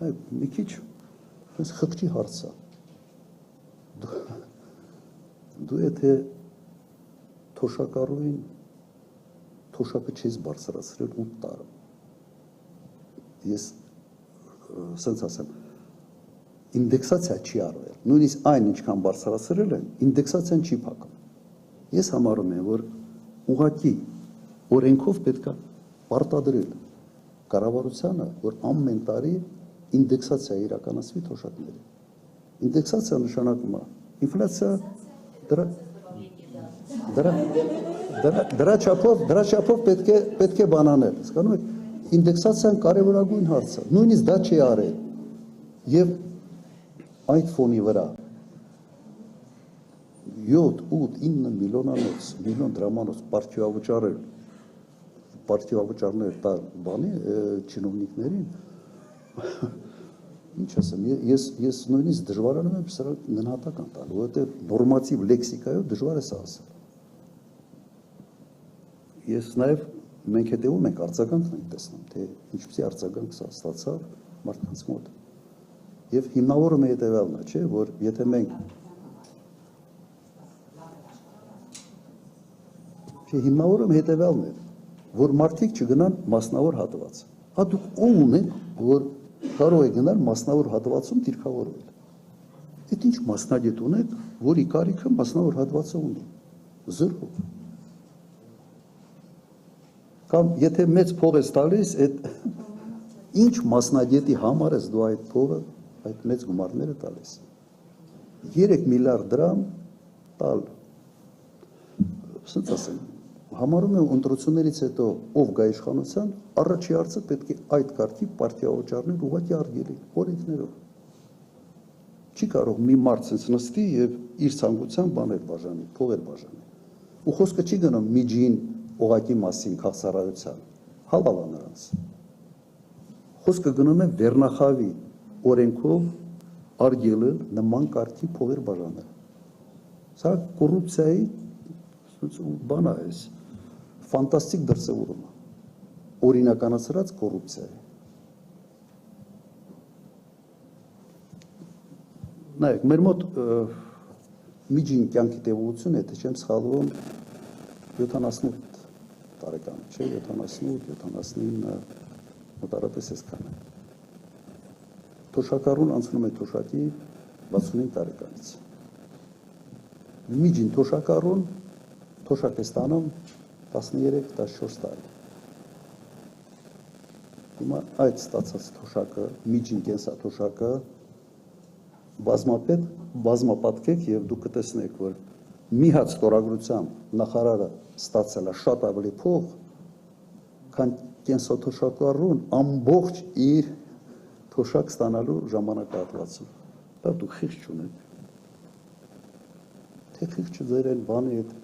մի քիչ այս խղճի հարց է։ Դու եթե թոշակառուին թոշակը չես բարձրացրել 8 տարի։ Ես սենց ասեմ, ինդեքսացիա չի արվել։ Նույնիսկ այն ինչքան բարձրացրել են, ինդեքսացիան չի փակում։ Ես համարում եմ, որ ուղղակի օրենքով պետք է պարտադրել կառավարությանը, որ ամեն տարի ինդեքսացիա իրականացվի թոշակների։ Ինդեքսացիա նշանակում է ինֆլյացիա դրա չափով պետք է բանանել։ Հասկանում եք, ինդեքսացիան կարևորագույն հարց է։ Նույնիսկ դա չի արել։ Եվ այդ ֆոնի վրա 7, 8, 9 միլիոն դրամանոց պարտիավճարներ տալ բանի չինովնիկներին, ինչ ասեմ, ես նույնիսկ դժվարանում եմ սրանք գնահատական տալ, որովհետև նորմատիվ լեքսիկայով դժվար է սա ասել։ Ես նաև մենք հետևում ենք արձագանքն ենք տեսնում, թե ինչպիսի արձագանք սա ստացավ մարդկանց մոտ։ Եվ հիմնավորումը հետևյալն է, չէ, որ եթե մենք հիմնավորումը հետևյալն է, որ մարդիկ չգնան մասնավոր հատված։ Դուք ով ունեք, որ կարող է գնալ մասնավոր հատվածում դիրքավորվել։ Այդ ինչ մասնագետ ունեք, որի կարիքը մասնավոր հատվածը ունի։ Զրո։ Կամ եթե մեծ փող ես տալիս, այդ ինչ մասնագետի համար ես դու այդ փողը, այդ մեծ գումարները տալիս։ 3 միլիարդ դրամ տալ։ Սենց ասեմ, համարում եմ ընտրություններից հետո ով գա իշխանության, առաջի հարցը պետք է այդ կարգի պարտիավճարներ ուղղակի արգելի, օրենքներով։ Չի կարող մի մարդ ցենց նստի եւ իր ցանկության բաներ բաժանի, փողեր բաժանի։ Ու խոսքը չի գնում միջին օղակի մասին քաղցարարության, հավալ է նրանց։ Խոսքը գնում է վերնախավի օրենքով արգելել նման կարգի փողեր բաժանել։ Սա կոռուպցիայի բան է, ֆանտաստիկ դրսևորում է, օրինականացրած կոռուպցիայի։ Նայեք, մեր մոտ միջին կյանքի տևողությունը, եթե չեմ սխալվում, 78 տարեկան, չէ, 78, 79, մոտարապես այսքան է։ Թոշակառուն անցնում է թոշակի 65 տարեկանից։ Միջին թոշակառուն թոշակ է ստանում 13-14 տարի։ Հիմա այդ ստացած թոշակը, միջին կենսաթոշակը բազմապատկեք եւ դուք կտեսնեք, որ մի հատ ստորագրությամբ նախարարը ստացել է շատ ավելի փող, քան կենսաթոշակառուն ամբողջ իր թոշակ ստանալու ժամանակահատվածում։ Դա դուք խիղճ չունեք։ Թե խիղճը ձեր այն բանի հետ